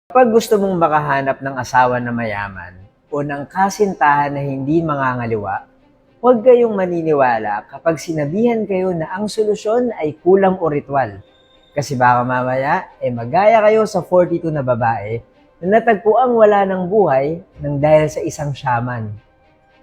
Kapag gusto mong makahanap ng asawa na mayaman o ng kasintahan na hindi mangangaliwa, huwag kayong maniniwala kapag sinabihan kayo na ang solusyon ay kulam o ritual. Kasi baka mamaya, magaya kayo sa 42 na babae na natagpuang wala ng buhay nang dahil sa isang shaman.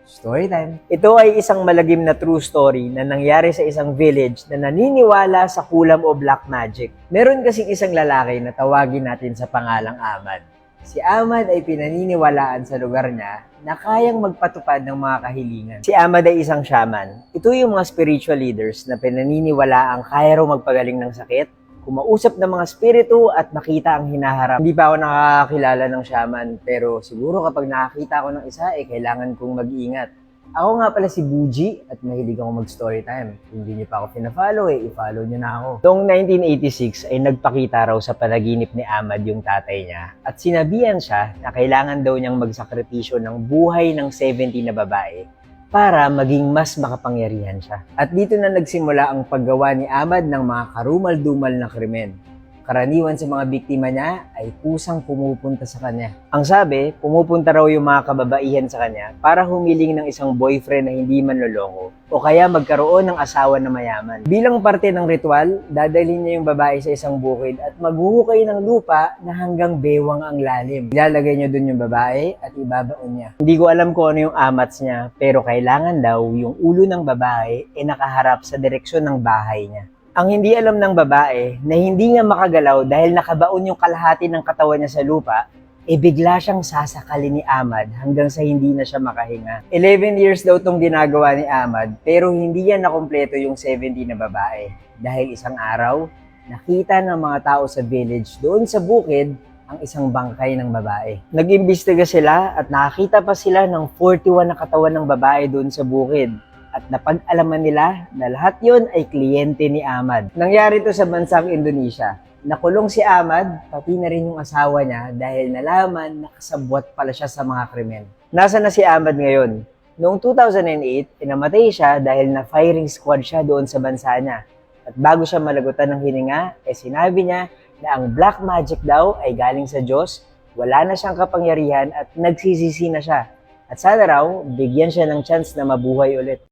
Story time. Ito ay isang malagim na true story na nangyari sa isang village na naniniwala sa kulam o black magic. Meron kasing isang lalaki na tawagin natin sa pangalang Ahmad. Si Ahmad ay pinaniniwalaan sa lugar niya na kayang magpatupad ng mga kahilingan. Si Ahmad ay isang shaman. Ito yung mga spiritual leaders na pinaniniwala ang kaya raw magpagaling ng sakit, kumausap ng mga spiritu at makita ang hinaharap. Hindi pa ako nakakakilala ng shaman, pero siguro kapag nakakita ako ng isa, kailangan kong mag-iingat. Ako nga pala si Buji at mahilig ako mag-story time. Kung hindi niyo pa ako pina-follow, i-follow niyo na ako. Noong 1986 ay nagpakita raw sa panaginip ni Ahmad yung tatay niya at sinabihan siya na kailangan daw niyang magsakripisyo ng buhay ng 70 na babae para maging mas makapangyarihan siya. At dito na nagsimula ang paggawa ni Ahmad ng mga karumal-dumal na krimen. Karaniwan sa mga biktima niya ay kusang pumupunta sa kanya. Ang sabi, pumupunta raw yung mga kababaihan sa kanya para humiling ng isang boyfriend na hindi manloloko o kaya magkaroon ng asawa na mayaman. Bilang parte ng ritual, dadalhin niya yung babae sa isang bukid at maghuhukay ng lupa na hanggang bewang ang lalim. Ilalagay niya dun yung babae at ibabaon niya. Hindi ko alam kung ano yung amats niya, pero kailangan daw yung ulo ng babae nakaharap sa direksyon ng bahay niya. Ang hindi alam ng babae na hindi niya makagalaw dahil nakabaon yung kalahati ng katawan niya sa lupa, bigla siyang sasakali ni Ahmad hanggang sa hindi na siya makahinga. 11 years daw itong ginagawa ni Ahmad pero hindi niya nakumpleto yung 70 na babae. Dahil isang araw, nakita ng mga tao sa village doon sa bukid ang isang bangkay ng babae. Nag-imbestiga sila at nakakita pa sila ng 41 na katawan ng babae doon sa bukid. At napag-alaman nila na lahat yon ay kliyente ni Ahmad. Nangyari ito sa bansang Indonesia. Nakulong si Ahmad, pati na rin yung asawa niya dahil nalaman na kasabwat pala siya sa mga krimen. Nasaan na si Ahmad ngayon? Noong 2008, inamatay siya dahil na firing squad siya doon sa bansa niya. At bago siya malagutan ng hininga, sinabi niya na ang black magic daw ay galing sa Diyos, wala na siyang kapangyarihan at nagsisisi na siya. At sana raw, bigyan siya ng chance na mabuhay ulit.